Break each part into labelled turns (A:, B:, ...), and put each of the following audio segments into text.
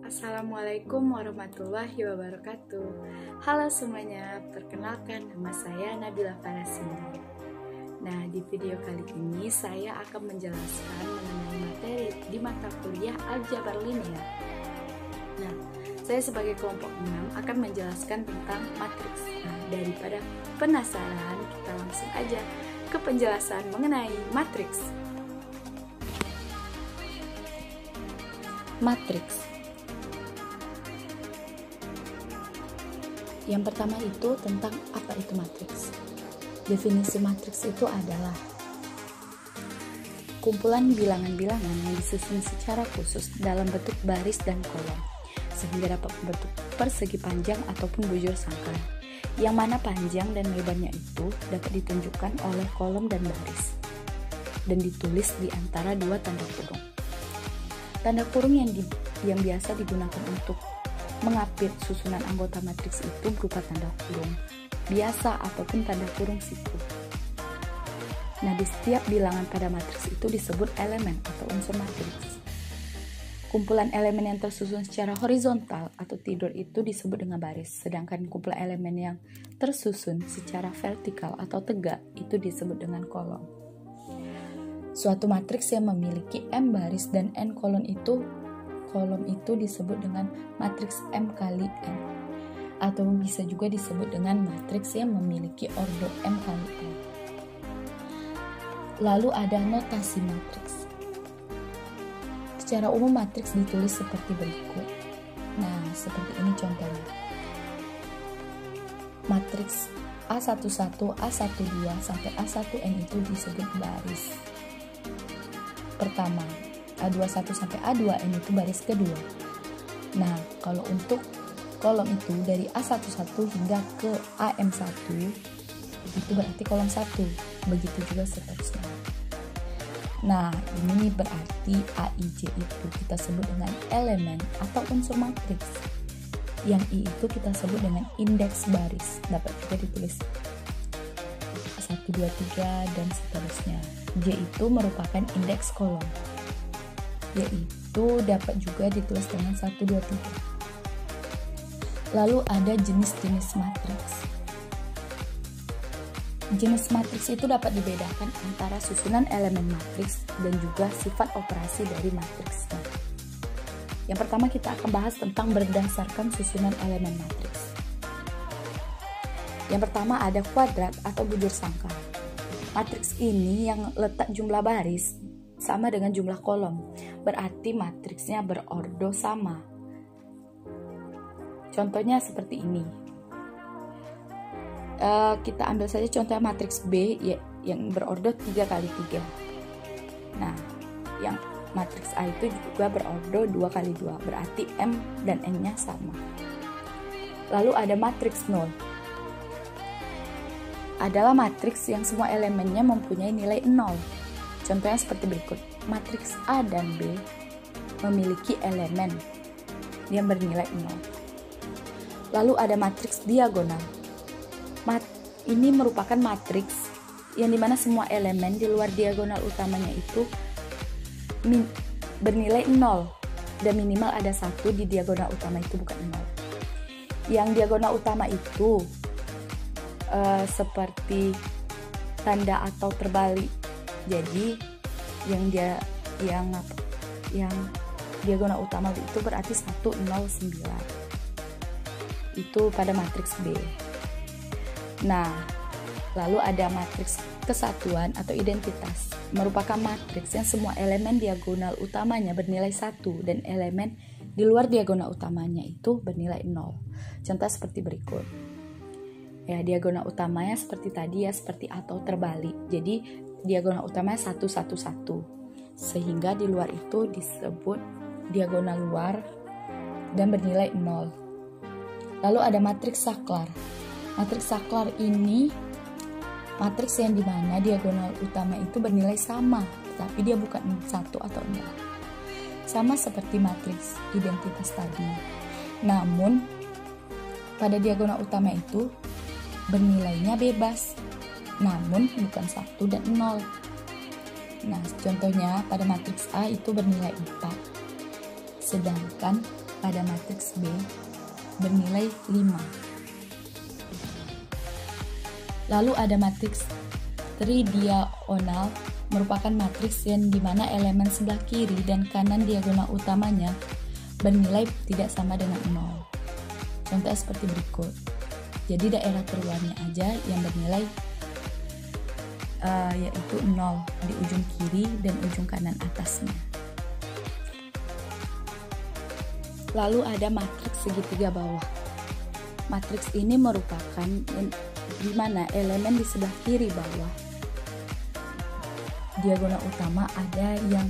A: Assalamualaikum warahmatullahi wabarakatuh. Halo semuanya, perkenalkan nama saya Nabila Farasini. Nah, di video kali ini saya akan menjelaskan mengenai materi di mata kuliah Aljabar Linear. Nah, saya sebagai kelompok 6 akan menjelaskan tentang matriks. Nah, daripada penasaran, kita langsung aja ke penjelasan mengenai matriks. Matriks. Yang pertama itu tentang apa itu matriks. Definisi matriks itu adalah kumpulan bilangan-bilangan yang disusun secara khusus dalam bentuk baris dan kolom, sehingga dapat membentuk persegi panjang ataupun bujur sangkar, yang mana panjang dan lebarnya itu dapat ditunjukkan oleh kolom dan baris, dan ditulis di antara dua tanda kurung. Tanda kurung yang biasa digunakan untuk mengapit susunan anggota matriks itu berupa tanda kurung biasa ataupun tanda kurung siku. Nah, di setiap bilangan pada matriks itu disebut elemen atau unsur matriks. Kumpulan elemen yang tersusun secara horizontal atau tidur itu disebut dengan baris, sedangkan kumpulan elemen yang tersusun secara vertikal atau tegak itu disebut dengan kolom. Suatu matriks yang memiliki M baris dan N kolom itu disebut dengan matriks M kali N, atau bisa juga disebut dengan matriks yang memiliki ordo M kali N. Lalu ada notasi matriks. Secara umum matriks ditulis seperti berikut. Nah, seperti ini contohnya. Matriks A11, A12 sampai A1N itu disebut baris pertama. A21 sampai A2N itu baris kedua. Nah, kalau untuk kolom itu dari A11 hingga ke AM1 itu berarti kolom 1. Begitu juga seterusnya. Nah, ini berarti AIJ itu kita sebut dengan elemen atau unsur matriks. Yang I itu kita sebut dengan indeks baris. Dapat juga ditulis 1, 2, 3 dan seterusnya. J itu merupakan indeks kolom, yaitu dapat juga ditulis dengan 1, 2, 3. Lalu ada jenis-jenis matriks. Jenis matriks itu dapat dibedakan antara susunan elemen matriks dan juga sifat operasi dari matriksnya. Yang pertama kita akan bahas tentang berdasarkan susunan elemen matriks. Yang pertama ada kuadrat atau bujur sangkar. Matriks ini yang letak jumlah baris sama dengan jumlah kolom, berarti matriksnya berordo sama. Contohnya seperti ini. Kita ambil saja contohnya matriks B yang berordo 3 kali 3. Nah, yang matriks A itu juga berordo 2 kali 2, berarti M dan N-nya sama. Lalu ada matriks 0. Adalah matriks yang semua elemennya mempunyai nilai 0. Contohnya seperti berikut. Matriks A dan B memiliki elemen yang bernilai 0. Lalu ada matriks diagonal. Ini merupakan matriks yang dimana semua elemen di luar diagonal utamanya itu bernilai 0 dan minimal ada 1 di diagonal utama itu bukan 0. Yang diagonal utama itu seperti tanda atau terbalik. Jadi yang diagonal utama itu berarti 109. Itu pada matriks B. Nah, lalu ada matriks kesatuan atau identitas. Merupakan matriks yang semua elemen diagonal utamanya bernilai 1 dan elemen di luar diagonal utamanya itu bernilai 0. Contoh seperti berikut. Ya, diagonal utamanya seperti tadi ya, seperti atau terbalik. Jadi diagonal utamanya 1, 1, 1. Sehingga di luar itu disebut diagonal luar dan bernilai 0. Lalu ada matriks saklar. Matriks saklar ini matriks yang dimana diagonal utama itu bernilai sama, tapi dia bukan 1 atau 0. Sama seperti matriks identitas tadi. Namun pada diagonal utama itu bernilainya bebas, namun bukan 1 dan 0. Nah, contohnya pada matriks A itu bernilai 4. Sedangkan pada matriks B bernilai 5. Lalu ada matriks tridiagonal, merupakan matriks yang dimana elemen sebelah kiri dan kanan diagonal utamanya bernilai tidak sama dengan 0. Contohnya seperti berikut. Jadi daerah terluarnya aja yang bernilai yaitu 0 di ujung kiri dan ujung kanan atasnya. Lalu ada matriks segitiga bawah. Matriks ini merupakan di mana elemen di sebelah kiri bawah diagonal utama ada yang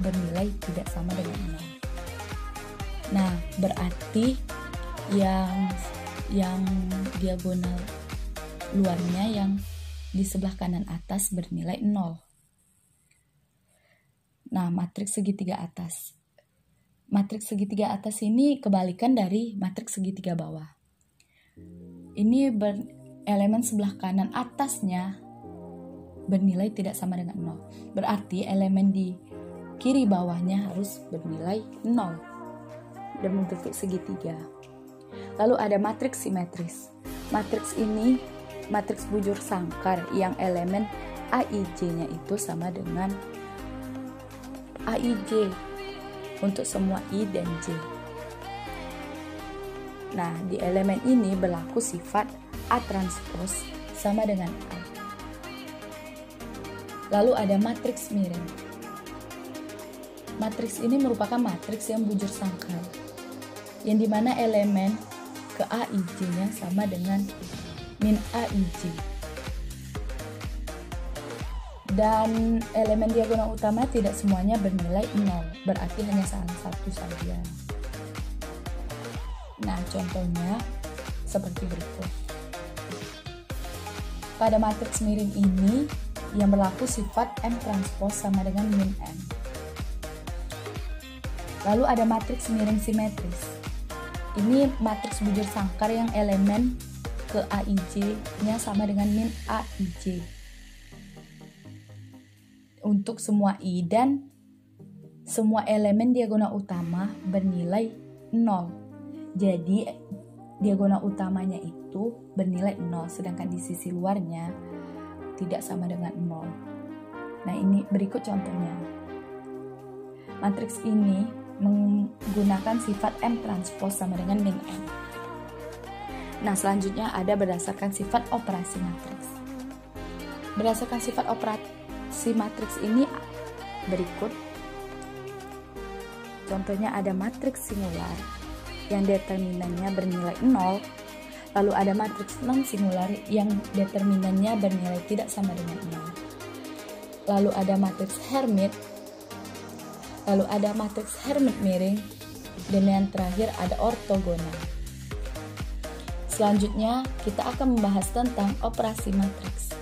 A: bernilai tidak sama dengan 0. Nah, berarti yang diagonal luarnya yang di sebelah kanan atas bernilai 0. Nah, matriks segitiga atas. Matriks segitiga atas ini kebalikan dari matriks segitiga bawah. Ini elemen sebelah kanan atasnya bernilai tidak sama dengan 0. Berarti elemen di kiri bawahnya harus bernilai 0 dan membentuk segitiga. Lalu ada matriks simetris. Matriks ini matriks bujur sangkar yang elemen AIJ-nya itu sama dengan AIJ untuk semua I dan J. Nah, di elemen ini berlaku sifat A transpos sama dengan A. Lalu ada matriks miring. Matriks ini merupakan matriks yang bujur sangkar, yang dimana elemen ke AIJ-nya sama dengan min AIJ. Dan elemen diagonal utama tidak semuanya bernilai 0, berarti hanya salah satu saja. Nah, contohnya seperti berikut. Pada matriks miring ini, yang berlaku sifat M transpos sama dengan min M. Lalu ada matriks miring simetris. Ini matriks bujur sangkar yang elemen ke AIJ-nya sama dengan min AIJ. Untuk semua I dan semua elemen diagonal utama bernilai 0. Jadi diagonal utamanya itu bernilai 0, sedangkan di sisi luarnya tidak sama dengan 0. Nah, ini berikut contohnya. Matriks ini menggunakan sifat M transpos sama dengan min M. Nah, selanjutnya ada berdasarkan sifat operasi matriks. Berdasarkan sifat operasi matriks ini berikut. Contohnya ada matriks singular yang determinannya bernilai 0. Lalu ada matriks non-singular yang determinannya bernilai tidak sama dengan 0. Lalu ada matriks Hermit. Lalu ada matriks Hermit miring. Dan yang terakhir ada ortogonal. Selanjutnya kita akan membahas tentang operasi matriks.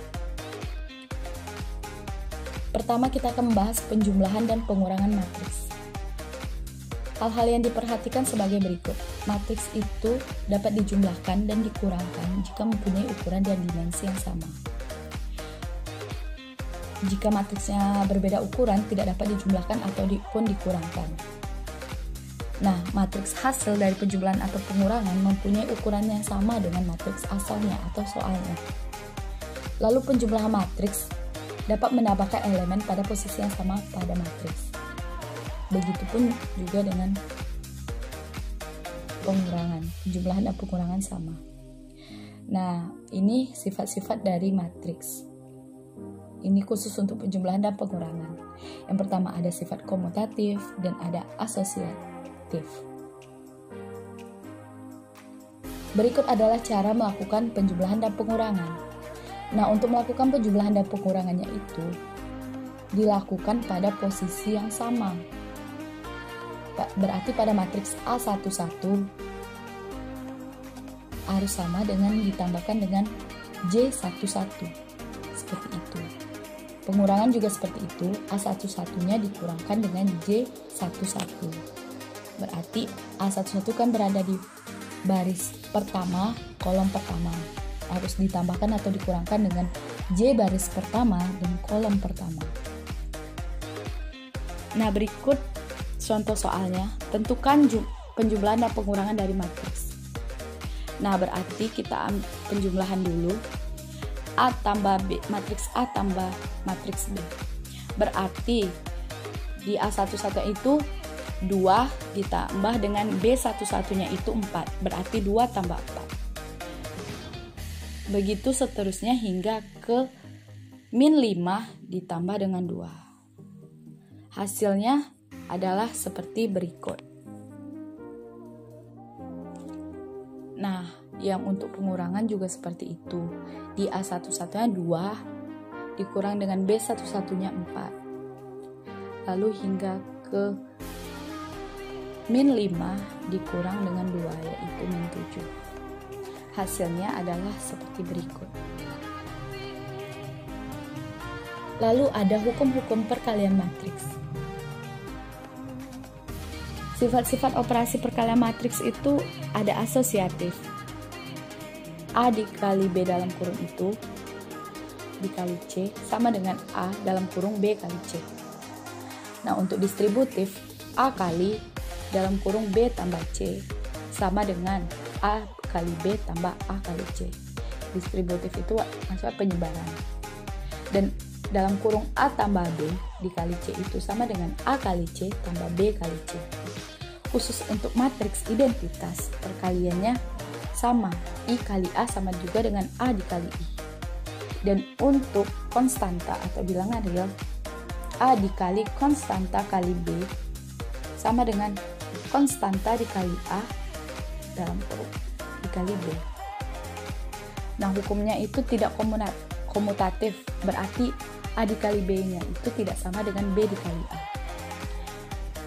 A: Pertama kita akan membahas penjumlahan dan pengurangan matriks. Hal-hal yang diperhatikan sebagai berikut. Matriks itu dapat dijumlahkan dan dikurangkan jika mempunyai ukuran dan dimensi yang sama. Jika matriksnya berbeda ukuran, tidak dapat dijumlahkan ataupun dikurangkan. Nah, matriks hasil dari penjumlahan atau pengurangan mempunyai ukuran yang sama dengan matriks asalnya atau soalnya. Lalu penjumlahan matriks dapat menambahkan elemen pada posisi yang sama pada matriks. Begitupun juga dengan pengurangan, penjumlahan dan pengurangan sama. Nah, ini sifat-sifat dari matriks. Ini khusus untuk penjumlahan dan pengurangan. Yang pertama ada sifat komutatif dan ada asosiatif. Berikut adalah cara melakukan penjumlahan dan pengurangan. Nah, untuk melakukan penjumlahan dan pengurangannya itu dilakukan pada posisi yang sama. Berarti pada matriks A11 harus sama dengan ditambahkan dengan J11. Seperti itu. Pengurangan juga seperti itu. A11-nya dikurangkan dengan J11. Berarti A11 kan berada di baris pertama, kolom pertama. Harus ditambahkan atau dikurangkan dengan J baris pertama dan kolom pertama. Nah, berikut contoh soalnya. Tentukan penjumlahan dan pengurangan dari matriks. Nah, berarti kita penjumlahan dulu. A tambah B, matriks A tambah matriks B. Berarti di A11 itu 2 ditambah dengan B11-nya itu 4. Berarti 2 tambah 4. Begitu seterusnya hingga ke min 5 ditambah dengan 2. Hasilnya adalah seperti berikut. Nah, yang untuk pengurangan juga seperti itu. Di A11-nya 2 dikurang dengan B11-nya 4. Lalu hingga ke min 5 dikurang dengan 2, yaitu min 7. Hasilnya adalah seperti berikut. Lalu ada hukum-hukum perkalian matriks. Sifat-sifat operasi perkalian matriks itu ada asosiatif. A dikali B dalam kurung itu dikali C sama dengan A dalam kurung B kali C. Nah, untuk distributif, A kali dalam kurung B tambah C sama dengan A kali B tambah A kali C. Distributif itu maksudnya penyebaran. Dan dalam kurung A tambah B dikali C itu sama dengan A kali C tambah B kali C. Khusus untuk matriks identitas, perkaliannya sama, I kali A sama juga dengan A dikali I. Dan untuk konstanta atau bilangan real, A dikali konstanta kali B sama dengan konstanta dikali A dalam kurung dikali B. Nah, hukumnya itu tidak komutatif, berarti A dikali B-nya itu tidak sama dengan B dikali A.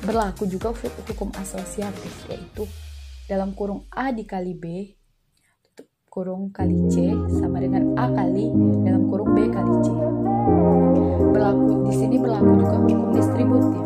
A: Berlaku juga hukum asosiatif, yaitu dalam kurung A dikali B kurung kali C sama dengan A kali dalam kurung B kali C. Di sini berlaku juga hukum distributif.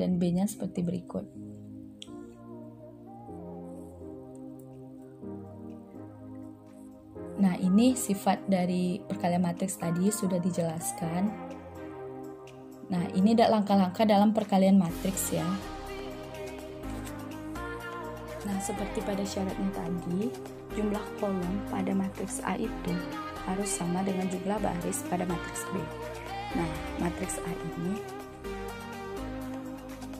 A: dan B-nya seperti berikut. Nah, ini sifat dari perkalian matriks tadi sudah dijelaskan. Nah, ini langkah-langkah dalam perkalian matriks ya. Nah, seperti pada syaratnya tadi, jumlah kolom pada matriks A itu harus sama dengan jumlah baris pada matriks B. Nah, matriks A ini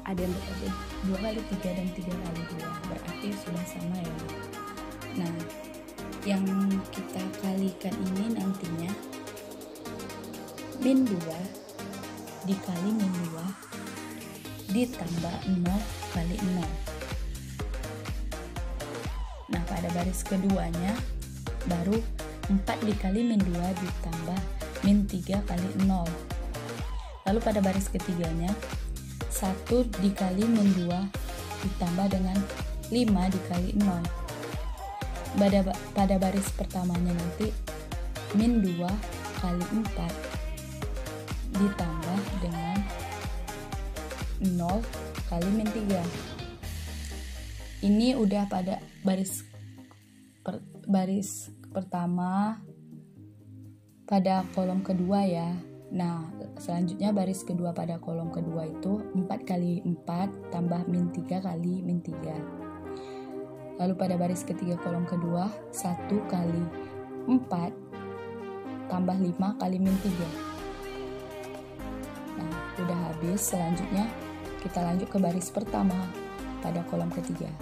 A: ada yang berarti 2 kali 3 dan 3 kali 2, berarti sudah sama ya. Nah, yang kita kalikan ini nantinya min 2 dikali min 2 ditambah 0 kali 0. Nah, pada baris keduanya baru 4 dikali min 2 ditambah min 3 kali 0. Lalu pada baris ketiganya 1 dikali min 2 ditambah dengan 5 dikali 0. Pada baris pertamanya nanti min 2 kali 4 ditambah dengan 0 kali min 3. Ini udah pada baris pertama pada kolom kedua ya. Nah, selanjutnya baris kedua pada kolom kedua itu 4 kali 4 tambah min 3 kali min 3. Lalu pada baris ketiga kolom kedua 1 kali 4 tambah 5 kali min 3. Nah, udah habis. Selanjutnya kita lanjut ke baris pertama pada kolom ketiga.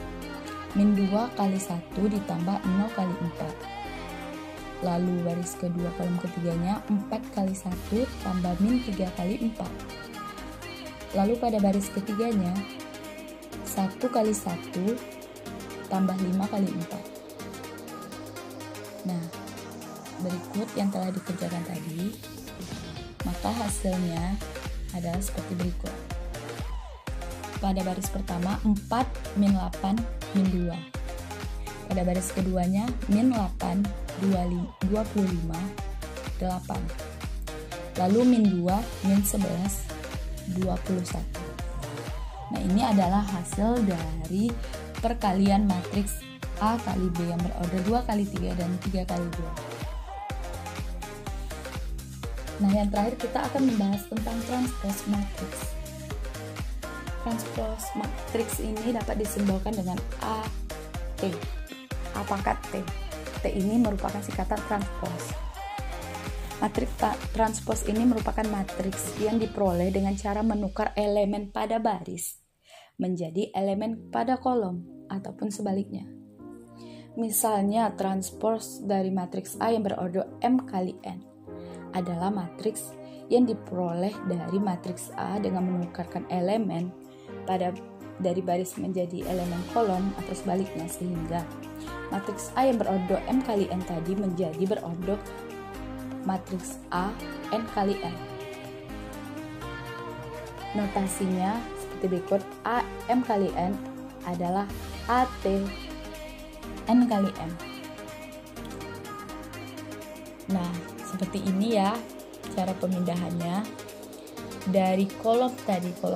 A: Min 2 kali 1 ditambah 0 kali 4. Lalu baris kedua kolom ketiganya 4 kali 1 tambah min 3 kali 4. Lalu pada baris ketiganya 1 kali 1 tambah 5 kali 4. Nah, berikut yang telah dikerjakan tadi, maka hasilnya adalah seperti berikut. Pada baris pertama 4 min 8 min 2. Pada baris keduanya min 8 25 8. Lalu min 2 min 11 21. Nah, ini adalah hasil dari perkalian matriks A kali B yang berorder 2 kali 3 dan 3 kali 2. Nah, yang terakhir kita akan membahas tentang transpose matriks. Transpose matriks ini dapat disimbolkan dengan AT. Apakah T? T ini merupakan singkatan transpose. Matriks transpose ini merupakan matriks yang diperoleh dengan cara menukar elemen pada baris menjadi elemen pada kolom ataupun sebaliknya. Misalnya, transpose dari matriks A yang berorder M kali N adalah matriks yang diperoleh dari matriks A dengan menukarkan elemen dari baris menjadi elemen kolom atau sebaliknya, sehingga matriks A yang berorder M kali N tadi menjadi berorder matriks A N kali N. Notasinya seperti berikut: A M kali N adalah AT N kali M. Nah, seperti ini ya cara pemindahannya. Dari kolom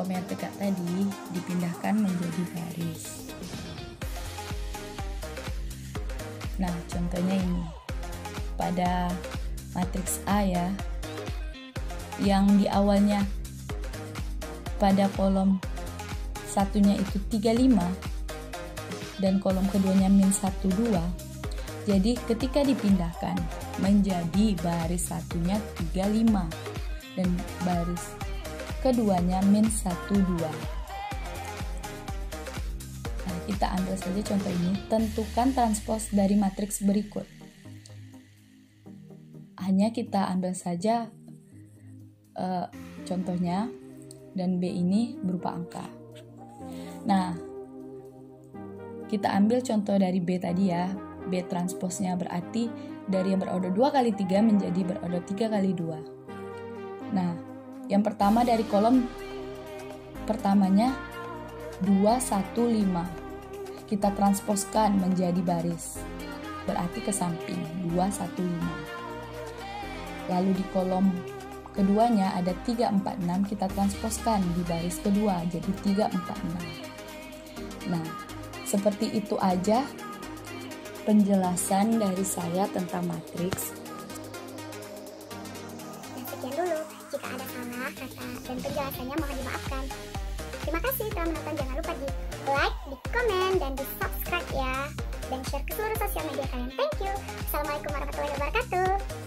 A: yang tegak tadi dipindahkan menjadi baris. Nah, contohnya ini pada matriks A ya, yang di awalnya pada kolom satunya itu 35 dan kolom keduanya min 1 2. Jadi ketika dipindahkan menjadi baris satunya 35 dan baris keduanya min 1 2. Nah, kita ambil saja contoh ini. Tentukan transpose dari matriks berikut. Hanya kita ambil saja contohnya, dan B ini berupa angka. Nah, kita ambil contoh dari B tadi ya. B transposnya berarti dari yang berorder 2 kali 3 menjadi berorder 3 kali 2. Nah, yang pertama dari kolom pertamanya 2 1 5. Kita transposkan menjadi baris. Berarti ke samping 2 1 5. Lalu di kolom keduanya ada 3, 4, 6, kita transposkan di baris kedua jadi 3, 4, 6. Nah, seperti itu aja penjelasan dari saya tentang matriks.
B: Dan sekian dulu, jika ada salah kata dan penjelasannya mohon dimaafkan. Terima kasih telah menonton, jangan lupa di like, di komen, dan di subscribe ya. Dan share ke seluruh sosial media kalian. Thank you. Assalamualaikum warahmatullahi wabarakatuh.